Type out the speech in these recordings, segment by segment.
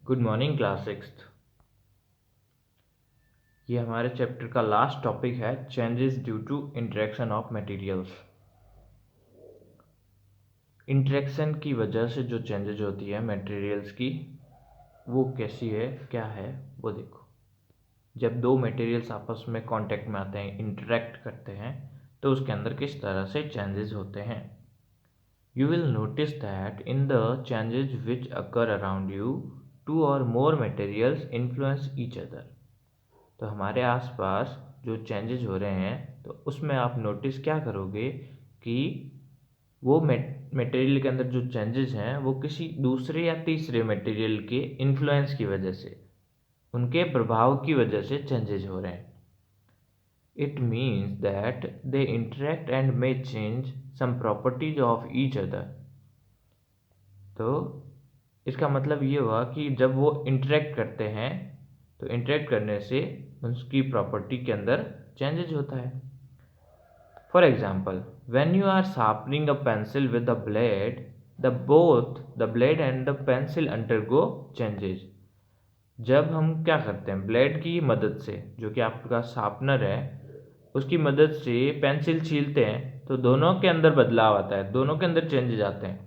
Good morning class sixth. ये हमारे chapter का लास्ट टॉपिक है changes due to interaction of materials. Interaction की वजह से जो चेंजेस होती है मटेरियल्स की, वो कैसी है, क्या है, वो देखो। जब दो मटेरियल्स आपस में कांटेक्ट में आते हैं, इंटरेक्ट करते हैं, तो उसके अंदर किस तरह से चेंजेस होते हैं। You will notice that in the changes which occur around you, two or more materials influence each other. तो हमारे आसपास जो चेंजेस हो रहे हैं, तो उसमें आप नोटिस क्या करोगे कि वो मटेरियल के अंदर जो चेंजेस हैं वो किसी दूसरे या तीसरे मटेरियल के इन्फ्लुएंस की वजह से, उनके प्रभाव की वजह से चेंजेस हो रहे हैं। It means that they interact and may change some properties of each other. तो इसका मतलब ये हुआ कि जब वो इंटरेक्ट करते हैं, तो इंटरेक्ट करने से उसकी प्रॉपर्टी के अंदर चेंजेस होता है। For example, when you are sharpening a pencil with the blade, both the blade and the pencil undergo changes. जब हम क्या करते हैं, ब्लेड की मदद से, जो कि आपका शार्पनर है, उसकी मदद से पेंसिल छीलते हैं, तो दोनों के अंदर बदलाव आता है, दोनों के अंदर चेंजेस आते हैं।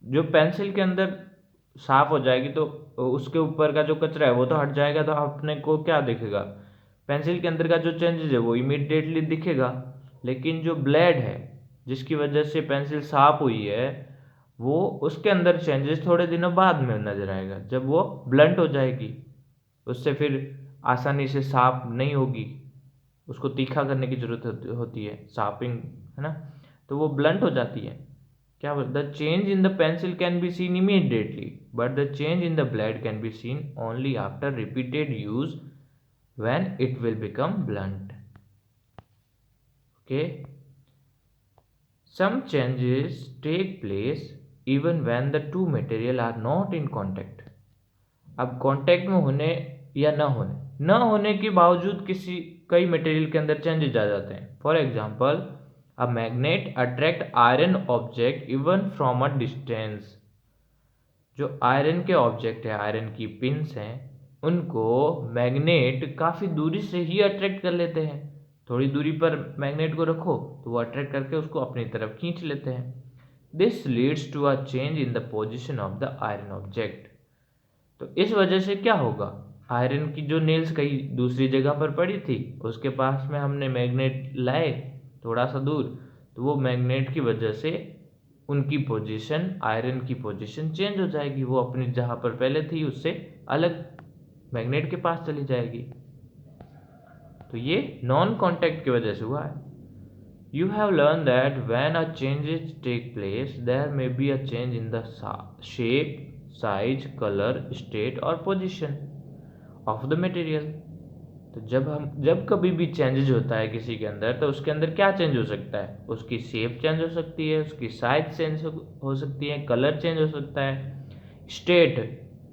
जो पेंसिल के अंदर साफ हो जाएगी तो उसके ऊपर का जो कचरा है वो तो हट जाएगा, तो अपने को क्या दिखेगा, पेंसिल के अंदर का जो चेंजेस है वो इमीडिएटली दिखेगा। लेकिन जो ब्लेड है, जिसकी वजह से पेंसिल साफ हुई है, वो उसके अंदर चेंजेस थोड़े दिनों बाद में नजर आएगा, जब वो ब्लंट हो जाएगी, उससे फिर आसानी से साफ नहीं होगी, उसको तीखा करने की जरूरत होती है, शार्पिंग, है ना। तो वो ब्लंट हो जाती है। क्या the change in the pencil can be seen immediately, but the change in the blade can be seen only after repeated use, when it will become blunt. Okay, some changes take place even when the two material are not in contact. अब contact में होने या न होने के बावजूद किसी कई मटेरियल के अंदर चेंजेस आ जाते हैं। For example, a magnet attract iron object even from a distance. जो आयरन के ऑब्जेक्ट है, आयरन की पिंस हैं, उनको मैग्नेट काफ़ी दूरी से ही अट्रैक्ट कर लेते हैं। थोड़ी दूरी पर मैग्नेट को रखो तो वो अट्रैक्ट करके उसको अपनी तरफ खींच लेते हैं। This leads to a change in the position of the iron object. तो इस वजह से क्या होगा, आयरन की जो नेल्स कहीं दूसरी जगह पर पड़ी थी, उसके पास में हमने मैग्नेट लाए थोड़ा सा दूर, तो वो मैग्नेट की वजह से उनकी पोजीशन, आयरन की पोजीशन चेंज हो जाएगी, वो अपनी जहाँ पर पहले थी उससे अलग मैग्नेट के पास चली जाएगी। तो ये नॉन कॉन्टैक्ट की वजह से हुआ है। You have learned that when a changes take place, there may be a change in the shape, size, color, state और position of the material। तो जब कभी भी चेंजेस होता है किसी के अंदर, तो उसके अंदर क्या चेंज हो सकता है, उसकी शेप चेंज हो सकती है, उसकी साइज चेंज हो सकती है, कलर चेंज हो सकता है, स्टेट,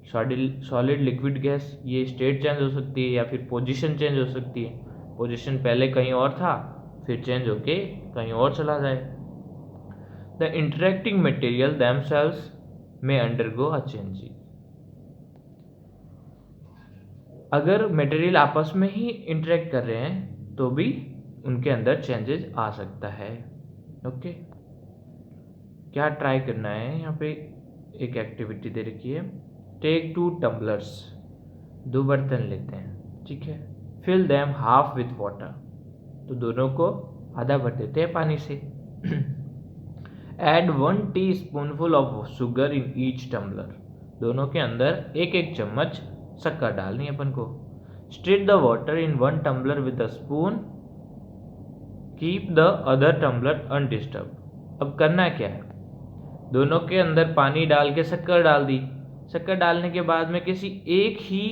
सॉलिड लिक्विड गैस, ये स्टेट चेंज हो सकती है, या फिर पोजीशन चेंज हो सकती है। पोजीशन पहले कहीं और था, फिर चेंज होके कहीं और चला जाए। द इंटरेक्टिंग मटेरियल themselves में अंडरगो अ चेंज। अगर मटेरियल आपस में ही इंटरेक्ट कर रहे हैं तो भी उनके अंदर चेंजेस आ सकता है। ओके, क्या ट्राई करना है, यहाँ पे एक एक्टिविटी दे रखी है, टेक 2 टम्बलर्स, 2 बर्तन लेते हैं, ठीक है, fill them half with water, तो दोनों को आधा भर देते हैं पानी से। Add 1 teaspoonful of sugar in each tumbler, दोनों के अंदर एक एक चम्मच शक्कर डालनी है अपन को। Stir the water in 1 tumbler with a spoon, keep the other tumbler undisturb. अब करना क्या है, दोनों के अंदर पानी डाल के शक्कर डाल दी। शक्कर डालने के बाद में किसी एक ही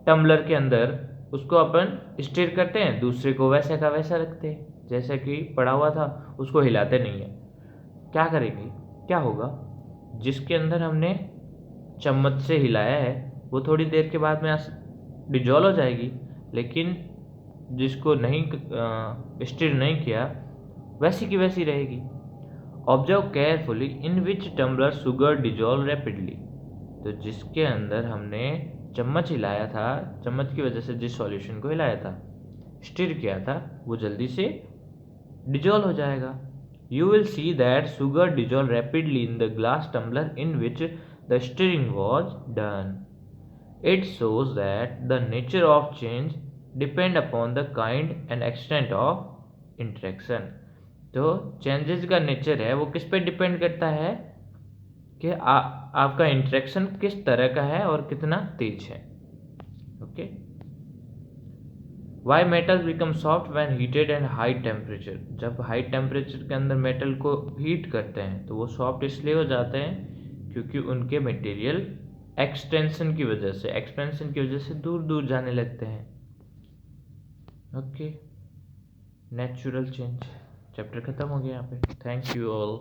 टम्बलर के अंदर उसको अपन स्टिर करते हैं, दूसरे को वैसे का वैसा रखते हैं जैसे कि पड़ा हुआ था, उसको हिलाते नहीं है। क्या करेंगे, क्या होगा, जिसके अंदर हमने चम्मच से हिलाया है वो थोड़ी देर के बाद में डिजॉल्व हो जाएगी, लेकिन जिसको नहीं स्टिर नहीं किया वैसी की वैसी रहेगी। Observe carefully in which tumbler sugar dissolve rapidly, तो जिसके अंदर हमने चम्मच हिलाया था, चम्मच की वजह से जिस सॉल्यूशन को हिलाया था, स्टिर किया था, वो जल्दी से डिजोल्व हो जाएगा. You will see that sugar dissolve rapidly in the glass tumbler in which the stirring was done. It shows that the nature of change depend upon the kind and extent of interaction. तो changes का nature है वो किस पे depend करता है कि आपका इंटरेक्शन किस तरह का है और कितना तेज है. Okay. Why metals become soft when heated and high temperature. जब हाई टेम्परेचर के अंदर मेटल को हीट करते हैं तो वो सॉफ्ट इसलिए हो जाते हैं क्योंकि उनके मटेरियल एक्सपेंशन की वजह से दूर दूर जाने लगते हैं. ओके. नेचुरल चेंज चैप्टर खत्म हो गया यहाँ पे. Thank you all.